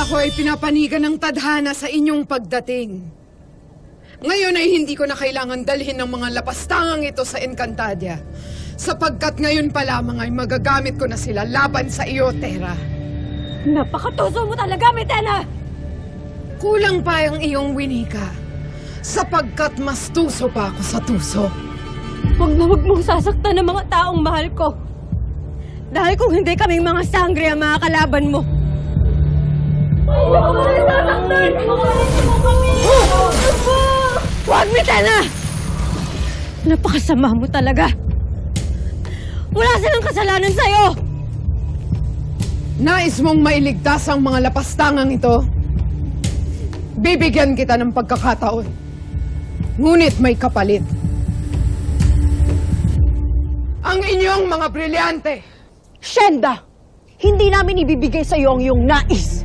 Ako ay pinapanigan ng tadhana sa inyong pagdating. Ngayon ay hindi ko na kailangan dalhin ng mga lapastangang ito sa Encantadia, sapagkat ngayon pa lamang ay magagamit ko na sila laban sa iyo, Terra. Napakatuso mo talaga, Mitena! Kulang pa ang iyong winika, sapagkat mas tuso pa ako sa tuso. Huwag na huwag mong sasaktan ng mga taong mahal ko. Dahil kung hindi kaming mga sangre ang mga kalaban mo. Huwag, Mitena! Napakasama mo talaga. Wala silang kasalanan sa'yo! Nais mong mailigtas ang mga lapastangang ito? Bibigyan kita ng pagkakataon. Ngunit may kapalit. Ang inyong mga brilyante! Shenda! Hindi namin ibibigay sa iyo ang iyong nais.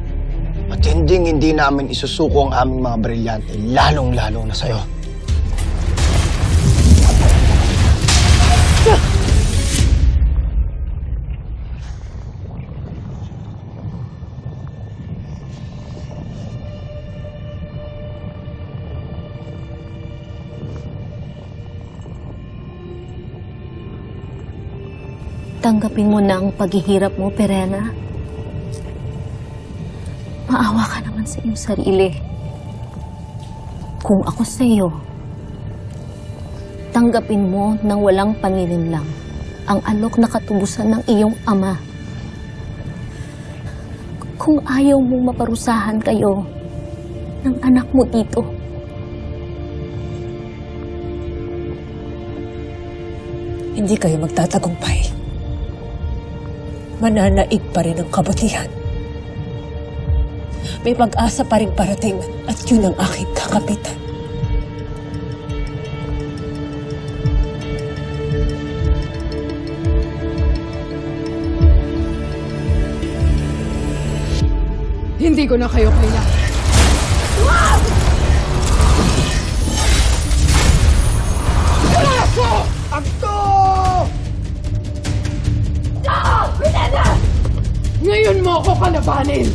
At hindi namin isusuko ang aming mga brilyante, lalong-lalo na sa'yo. Tanggapin mo na ang paghihirap mo, Perena. Maawa ka naman sa iyong sarili. Kung ako sa iyo, tanggapin mo nang walang panininlang ang alok na katubusan ng iyong ama. Kung ayaw mong maparusahan kayo ng anak mo dito, Hindi kayo magtatagumpay. Mananaig pa rin ang kabutihan. May pag-asa pa rin parating at yun ang aking kakapitan. Hindi ko na kayo kailangan. Braso! Agto! Ngayon mo ako kalabanin!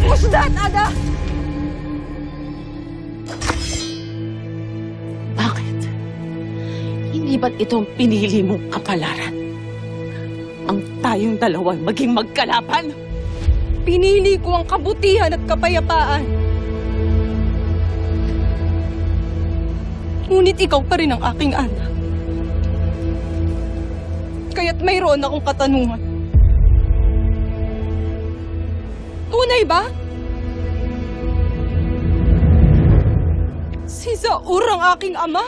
What's that, Ada? Bakit? Hindi ba't itong pinili mong kapalaran? Ang tayong dalawa maging magkalaban? Pinili ko ang kabutihan at kapayapaan. Ngunit ikaw pa rin ang aking anak. Kaya't mayroon akong katanungan. Tunay ba? Si Zaur ang aking ama?